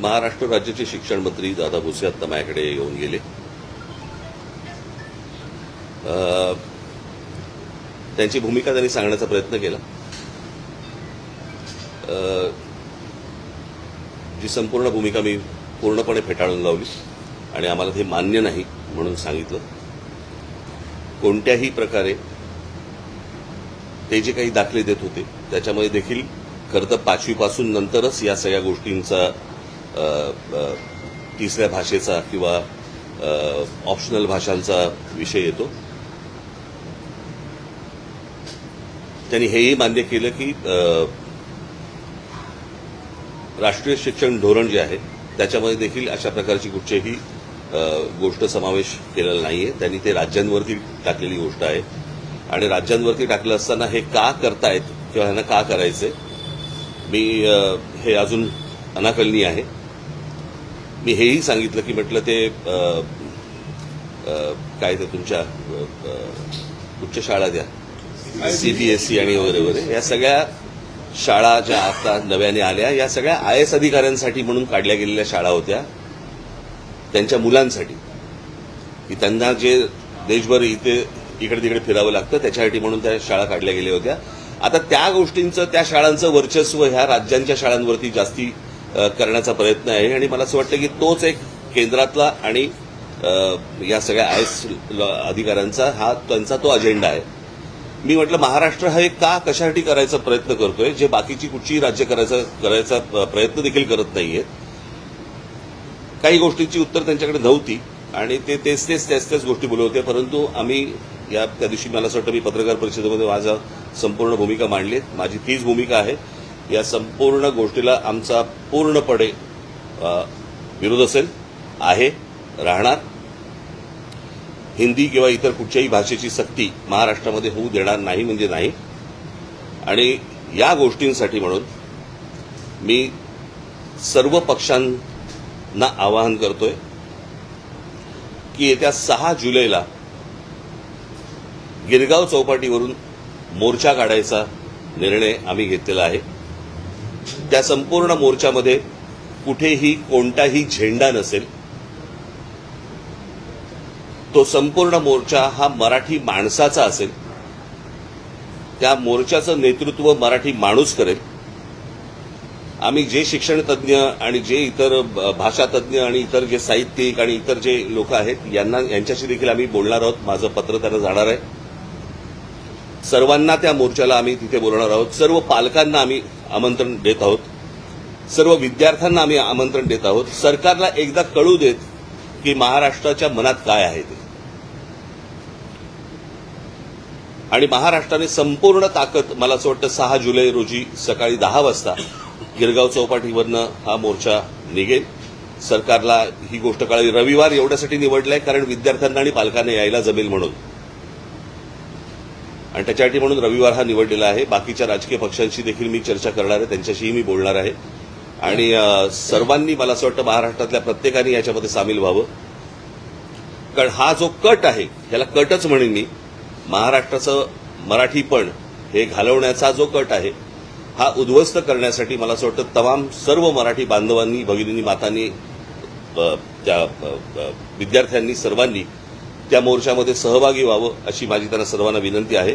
महाराष्ट्र राज्याचे शिक्षण मंत्री दादा भुसे आता माझ्याकडे येऊन गेले. त्यांची भूमिका त्यांनी सांगण्याचा प्रयत्न केला. जी संपूर्ण भूमिका मी पूर्णपणे फेटाळून लावली आणि आम्हाला ते मान्य नाही म्हणून सांगितलं. कोणत्याही प्रकारे ते जे काही दाखले देत होते त्याच्यामध्ये देखील खरं तर 5वी पासून नंतरच या सगळ्या गोष्टींचा तिसऱ्या भाषेचा किंवा ऑप्शनल भाषांचा विषय येतो. त्यांनी हेही मान्य केलं की राष्ट्रीय शिक्षण धोरण जे आहे त्याच्यामध्ये देखील अशा प्रकारची कुठचीही गोष्ट समावेश केलेला नाहीये. त्यांनी ते राज्यांवरती टाकलेली गोष्ट आहे आणि राज्यांवरती टाकलं असताना हे का करतायत किंवा ह्यांना का करायचंय मी हे अजून अनाकलनीय आहे. मी हेही सांगितलं की म्हटलं ते काय ते तुमच्या उच्च शाळा द्या CBSE आणि वगैरे वगैरे या सगळ्या शाळा ज्या आता नव्याने आल्या या सगळ्या IAS अधिकाऱ्यांसाठी म्हणून काढल्या गेलेल्या शाळा होत्या. त्यांच्या मुलांसाठी की त्यांना जे देशभर इकडे तिकडे फिरावं लागतं त्याच्यासाठी म्हणून त्या शाळा काढल्या गेल्या होत्या. आता त्या गोष्टींचं त्या शाळांचं वर्चस्व ह्या राज्यांच्या शाळांवरती जास्ती करण्याचा प्रयत्न आहे आणि मला असं वाटतं की तोच एक केंद्रातला आणि या सगळ्या IAS अधिकाऱ्यांचा त्यांचा तो अजेंडा आहे. मी म्हटलं महाराष्ट्र हा एक कशासाठी करायचा प्रयत्न करतोय जे बाकीची कुठचीही राज्य करायचा प्रयत्न देखील करत नाहीये. काही गोष्टींची उत्तर त्यांच्याकडे नव्हती आणि ते तेच गोष्टी बोलत होते. परंतु आम्ही त्या दिवशी मला असं वाटतं मी पत्रकार परिषदेमध्ये माझा संपूर्ण भूमिका मांडली. माझी तीच भूमिका आहे. या संपूर्ण गोष्टीला आमचा पूर्णपणे विरोध असेल, आहे, राहणार. हिंदी किंवा इतर कुठच्याही भाषेची सक्ती महाराष्ट्रामध्ये होऊ देणार नाही म्हणजे नाही. आणि या गोष्टींसाठी म्हणून मी सर्व पक्षांना आवाहन करतोय की येत्या 6 जुलैला गिरगाव चौपाटीवरून मोर्चा काढायचा निर्णय आम्ही घेतलेला आहे. त्या संपूर्ण मोर्चामध्ये कुठेही कोणताही झेंडा नसेल. तो संपूर्ण मोर्चा हा मराठी माणसाचा असेल. त्या मोर्चाचं नेतृत्व मराठी माणूस करेल. आम्ही जे शिक्षण तज्ज्ञ आणि जे इतर भाषा तज्ज्ञ आणि इतर जे साहित्यिक आणि इतर जे लोक आहेत यांच्याशी देखील आम्ही बोलणार आहोत. माझं पत्र त्यांना जाणार आहे. सर्वांना त्या मोर्चाला आम्ही तिथे बोलणार आहोत. सर्व पालकांना आम्ही आमंत्रण देत आहोत. सर्व विद्यार्थ्यांना आम्ही आमंत्रण देत आहोत. सरकारला एकदा कळू देत की महाराष्ट्राच्या मनात काय आहे ते. आणि महाराष्ट्राने संपूर्ण ताकद मला असं वाटतं 6 जुलै रोजी सकाळी 10 वाजता गिरगाव चौपाटीवरनं हा मोर्चा निघेल. सरकारला ही गोष्ट कळावी. रविवार एवढ्यासाठी निवडलाय कारण विद्यार्थ्यांना आणि पालकांना यायला जमेल म्हणून आणि त्याच्यासाठी म्हणून रविवार हा निवडलेला आहे. बाकीच्या राजकीय पक्षांशी देखील मी चर्चा करणार आहे. त्यांच्याशीही मी बोलणार आहे आणि सर्वांनी मला असं वाटतं महाराष्ट्रातल्या प्रत्येकाने याच्यामध्ये सामील व्हावं. कारण हा जो कट आहे ह्याला कटच म्हणेन मी. महाराष्ट्राचं मराठीपण हे घालवण्याचा जो कट आहे हा उद्ध्वस्त करण्यासाठी मला असं वाटतं तमाम सर्व मराठी बांधवांनी, भगिनींनी, मातांनी, त्या विद्यार्थ्यांनी सर्वांनी त्या मोर्चामध्ये सहभागी व्हावं अशी माझी त्यांना सर्वांना विनंती आहे.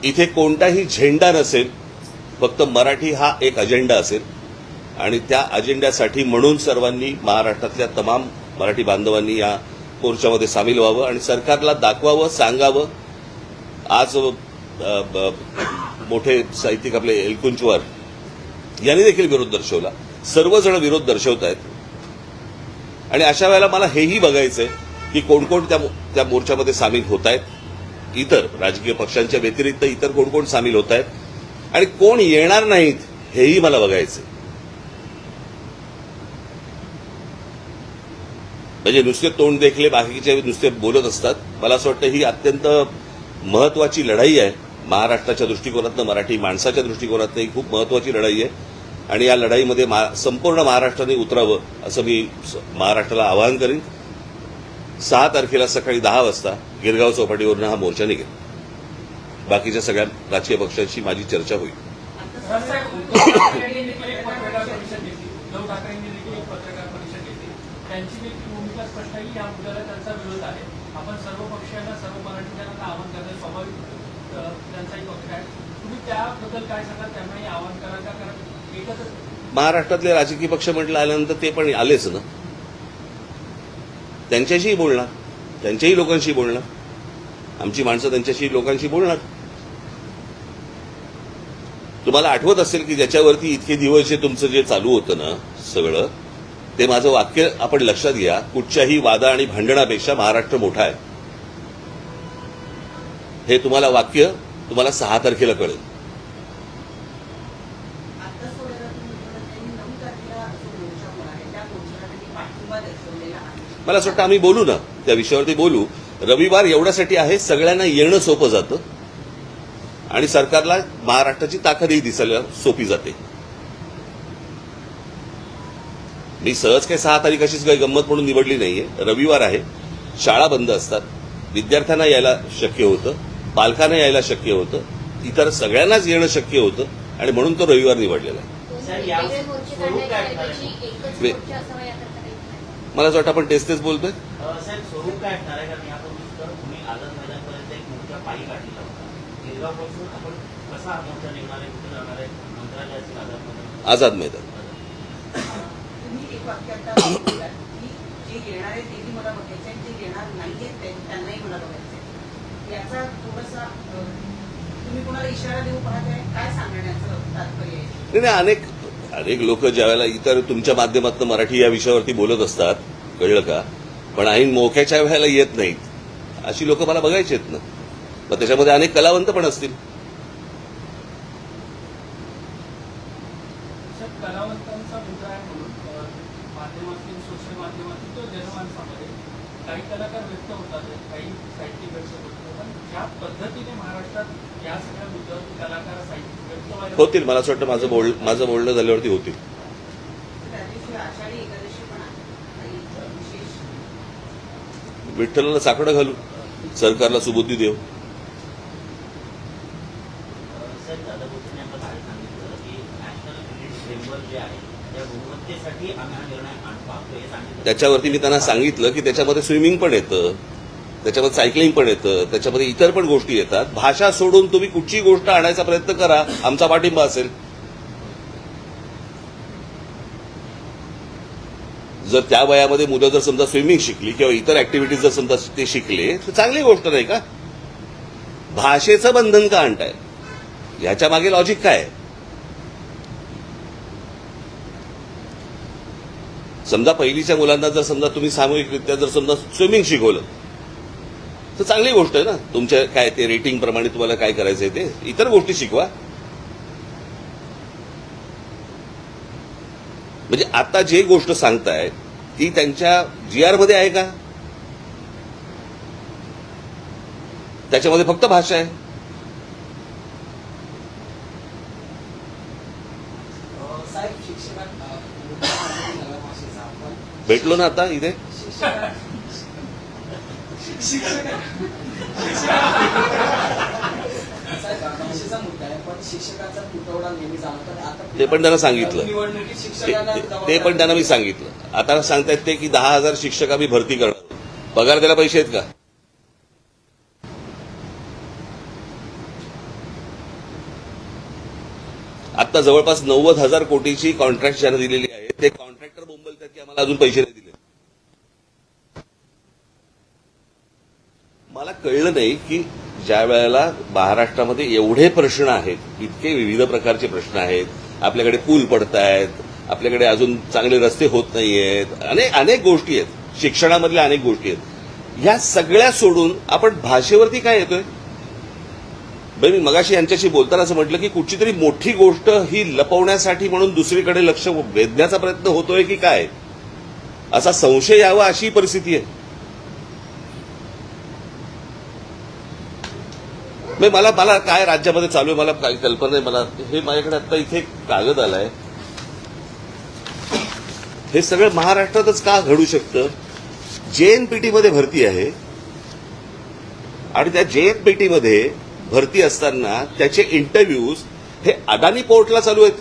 इथे कोणताही झेंडा नसेल. फक्त मराठी हा एक अजेंडा असेल आणि त्या अजेंड्यासाठी म्हणून सर्वांनी महाराष्ट्रातल्या तमाम मराठी बांधवांनी या मोर्चामध्ये सामील व्हावं आणि सरकारला दाखवावं, सांगावं. आज मोठे साहित्यिक आपले एलकुंचवार यांनी देखील विरोध दर्शवला. सर्वजण विरोध दर्शवत आहेत आणि अशा वेळेला मला हेही बघायचंय की कोण कोण त्या मोर्चामध्ये सामील होत आहेत. इतर राजकीय पक्षांच्या व्यतिरिक्त इतर कोण कोण सामील होत आहेत आणि कोण येणार नाहीत हेही मला बघायचंय. म्हणजे नुसते तोंड देखले बाकीचे नुसते बोलत असतात. मला असं वाटतं ही अत्यंत महत्वाची लढाई आहे. महाराष्ट्राच्या दृष्टिकोनातनं, मराठी माणसाच्या दृष्टिकोनातनं ही खूप महत्वाची लढाई आहे आणि या लढाईमध्ये संपूर्ण महाराष्ट्राने उतरावं असं मी महाराष्ट्राला आवाहन करेन. 6 तारखेला सकाळी 10 वाजता गिरगाव चौपाटीवरून हा मोर्चा निघेल. बाकीच्या सगळ्या राजकीय पक्षांशी माझी चर्चा होईल. उद्धव ठाकरेंनी देखील एक पत्रकार परिषद घेतली. त्यांची देखील भूमिका स्पष्ट आहे की या मुद्द्याला त्यांचा विरोध आहे. आपण सर्व पक्षीयांना सर्व मराठीजनांना आवाहन करणं स्वाभाविक त्यांचाही पक्ष आहे. तुम्ही त्याबद्दल काय सांगाल? त्यांनाही आवाहन करा का? कारण एकच महाराष्ट्रातले राजकीय पक्ष म्हटलं आल्यानंतर ते पण आलेच ना, त्यांच्याशीही बोलणार, त्यांच्याही लोकांशी बोलणार, आमची माणसं त्यांच्याशी लोकांशी बोलणार. तुम्हाला आठवत असेल की ज्याच्यावरती इतके दिवस जे तुमचं जे चालू होतं ना सगळं, ते माझं वाक्य आपण लक्षात घ्या, कुठच्याही वादा आणि भांडणापेक्षा महाराष्ट्र मोठा आहे. हे तुम्हाला वाक्य तुम्हाला 6 तारखेला कळेल. मला असं वाटतं आम्ही बोलू ना, त्या विषयावरती बोलू. रविवार एवढ्यासाठी आहे, सगळ्यांना येणं सोपं जातं आणि सरकारला महाराष्ट्राची ताकदही दिसायला सोपी जाते. मी सहज काही 6 तारीख अशीच काही गंमत म्हणून निवडली नाहीये. रविवार आहे, शाळा बंद असतात, विद्यार्थ्यांना यायला शक्य होतं, पालकांना यायला शक्य होतं, इतर सगळ्यांनाच येणं शक्य होतं आणि म्हणून तो रविवार निवडलेला आहे. मला असं वाटतं आपण तेच बोलतोय. साहेब, स्वरूप काय असणार आहे? कारण यापूर्वी तुम्ही आझाद मैदानपर्यंत एक मोर्चा पायी काढलेला होता. गिरगावपासून आपण कसा हा मोर्चा निघणार आहे, कुठे जाणार आहे? मंत्रालय असेल, आझाद मैदान. आझाद मैदान. तुम्ही एक वाक्य आता बोललात की जे येणार आहे तेही मला बघायचं आहे, जे येणार नाहीये त्यांनाही मला बघायचं आहे. याचा थोडासा तुम्ही कोणाला इशारा देऊ पाहताय? काय सांगण्याचं तात्पर्य आहे? नाही, अनेक लोक ज्यावेळेला इतर तुमच्या माध्यमातून मराठी या विषयावरती बोलत असतात, कळलं का, पण ऐन मोक्याच्या वेळेला येत नाहीत, अशी लोक मला बघायची आहेत ना. मग त्याच्यामध्ये अनेक कलावंत पण असतील. कलावंतांचा मुद्दा आहे म्हणून माध्यमातून, सोशल माध्यमातून तो जनमानसामध्ये काही कलाकार व्यक्त होतात, काही साहित्यिक व्यक्त होतात. पण ज्या पद्धतीने महाराष्ट्रात या सगळ्या मुद्द्यावरती कलाकार साहित्यिक व्यक्त व्हायला होतील. मला असं वाटतं माझं बोलणं झाल्यावरती होतील. त्यादिवशी आषाढी एकादशी पण आहे, काही विशेष विठ्ठलाला साकडं घालू, सरकारला सुबुद्धी देऊ. साहेब, दादा भुसेंनी आपलं काय सांगितलं की नॅशनल क्रेडिट फ्रेमवर्क जे आहे त्या गुणवत्तेसाठी आम्ही हा निर्णय पाहतो हे सांगितलं. त्याच्यावरती मी त्यांना सांगितलं की त्याच्यामध्ये स्विमिंग पण येतं, त्याच्यामध्ये सायकलिंग पण येतं, त्याच्यामध्ये इतर पण गोष्टी येतात. भाषा सोडून तुम्ही कुठची गोष्ट आणायचा प्रयत्न करा, आमचा पाठिंबा असेल. जर त्या वयामध्ये मुलं जर समजा स्विमिंग शिकली किंवा इतर ऍक्टिव्हिटीज जर समजा ते शिकले तर चांगली गोष्ट नाही का? भाषेचं बंधन का आणताय? ह्याच्या मागे लॉजिक काय आहे? समजा पहिलीच्या मुलांना जर समजा तुम्ही सामूहिकरित्या जर समजा स्विमिंग शिकवलं तर चांगली गोष्ट आहे ना. तुमच्या काय ते रेटिंग प्रमाणे तुम्हाला काय करायचंय ते इतर गोष्टी शिकवा. म्हणजे आता जे गोष्ट सांगताय ती त्यांच्या GR मध्ये आहे का? त्याच्यामध्ये फक्त भाषा आहे. साहेब, शिक्षकांना भेटलो ना आता इथे. भाषेचा मुद्दा आहे, पण शिक्षकांचा तुटवडा नेहमी जाणवतो. आता ते पण त्यांना सांगितलं. निवडणुकीत शिक्षकांना ते पण त्यांना मी सांगितलं. आता सांगतायत ते की 10,000 शिक्षक आम्ही भरती करणार. पगार द्यायला पैसे आहेत का? आता जवळपास 90,000 कोटीची कॉन्ट्रॅक्ट ज्यांना दिलेली आहे ते कॉन्ट्रॅक्टर बोंबलतात की आम्हाला अजून पैसे नाही दिले. मला कळलं नाही की ज्या वेळेला महाराष्ट्रामध्ये एवढे प्रश्न आहेत, इतके विविध प्रकारचे प्रश्न आहेत, आपल्याकडे पूल पडतायत, आपल्याकडे अजून चांगले रस्ते होत नाहीयेत, अनेक गोष्टी आहेत, शिक्षणामधल्या अनेक गोष्टी आहेत, ह्या सगळ्या सोडून आपण भाषेवरती काय येतोय? मी मगाशी यांच्याशी बोलताना असं म्हटलं की कुठची तरी मोठी गोष्ट ही लपवण्यासाठी म्हणून दुसरीकडे लक्ष वेधण्याचा प्रयत्न होतोय की काय, असा संशय यावा अशी परिस्थिती आहे. मला काय राज्यामध्ये चालू आहे मला काही कल्पना नाही. मला हे माझ्याकडे आता इथे कागद आलाय. हे सगळं महाराष्ट्रातच का घडू शकतं? JNPT मध्ये भरती आहे आणि त्या JNPT मध्ये भरती असताना त्याचे इंटरव्ह्यूज हे अदानी पोर्टला चालू आहेत.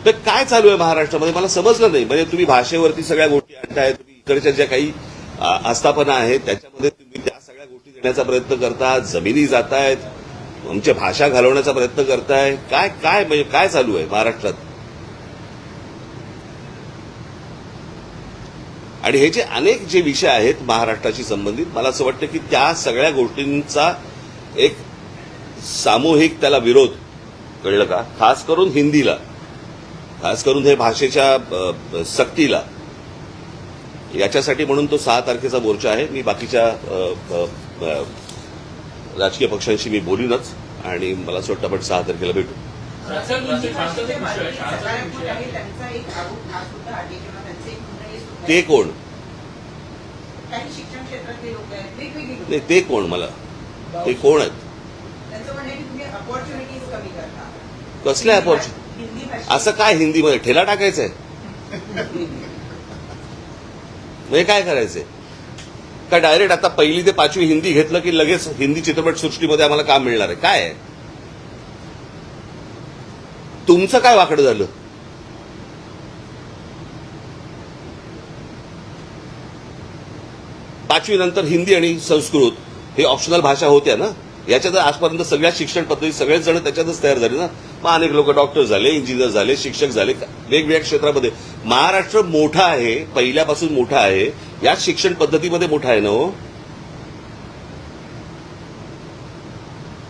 तर काय चालू आहे महाराष्ट्रामध्ये मला समजलं नाही. म्हणजे तुम्ही भाषेवरती सगळ्या गोष्टी आणताय, तुम्ही इकडच्या ज्या काही आस्थापना आहेत त्याच्यामध्ये तुम्ही त्या सगळ्या गोष्टी देण्याचा प्रयत्न करता, जमिनी जातायत, आमच्या भाषा घालवण्याचा प्रयत्न करताय. काय काय म्हणजे काय चालू आहे महाराष्ट्रात? आणि हे जे अनेक जे विषय आहेत महाराष्ट्राशी संबंधित, मला असं वाटतं की त्या सगळ्या गोष्टींचा एक सामूहिक त्याला विरोध, कळलं का, खास करून हिंदीला, खास करून हे भाषेच्या सक्तीला, याच्यासाठी म्हणून तो 6 तारखेचा मोर्चा आहे. मी बाकीच्या राजकीय पक्षांशी मी बोलीनच आणि मला असं वाटतं आपण 6 तारखेला भेटू. हिंदी भाषेचे पालवी सकारात्मक आहे, त्यांचा एक आरोप हा सुद्धा आहे किंवा त्यांचे एक म्हणणं हे सुद्धा ते आहे. कोण? काही शिक्षण क्षेत्रातले लोक आहेत, वेगवेगळी लोक. नाही, ते कोण? मला ते कोण आहेत? त्यांचं म्हणणं आहे की तुम्ही अपॉर्च्युनिटीज कमी करता. कसल्या अपॉर्च्युनिटी? हिंदी भाषा असं काय हिंदीमध्ये ठेला टाकायचंय? म्हणजे काय करायचंय? का डायरेक्ट आता 1ली ते 5वी हिंदी घेतलं की लगेच हिंदी चित्रपट सृष्टीमध्ये आम्हाला काम मिळणार आहे? काय आहे तुमचं? काय वाकडं झालं? पाचवी नंतर हिंदी आणि संस्कृत हे ऑप्शनल भाषा होत्या ना. याच्यात आजपर्यंत सगळ्या शिक्षण पद्धती सगळेच जण त्याच्यातच तयार झाले ना. मग अनेक लोक डॉक्टर झाले, इंजिनियर झाले, शिक्षक झाले, वेगवेगळ्या क्षेत्रामध्ये. महाराष्ट्र मोठा आहे, पहिल्यापासून मोठा आहे, याच शिक्षण पद्धतीमध्ये मोठा आहे ना हो.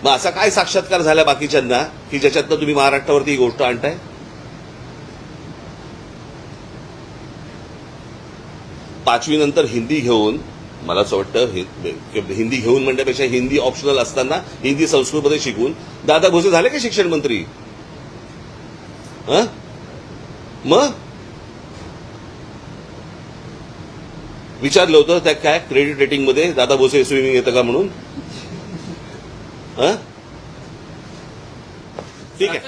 मग असा काय साक्षात्कार झाला बाकीच्यांना की ज्याच्यातनं तुम्ही महाराष्ट्रावरती ही गोष्ट आणताय? पाचवी नंतर हिंदी घेऊन, मला असं वाटतं हिंदी घेऊन म्हणण्यापेक्षा हिंदी ऑप्शनल असताना हिंदी संस्कृतमध्ये शिकून दादा भुसे झाले का शिक्षण मंत्री? मग विचारलं होतं त्या काय क्रेडिट रेटिंगमध्ये दादा भुसे स्विमिंग येतं का म्हणून? ठीक आहे.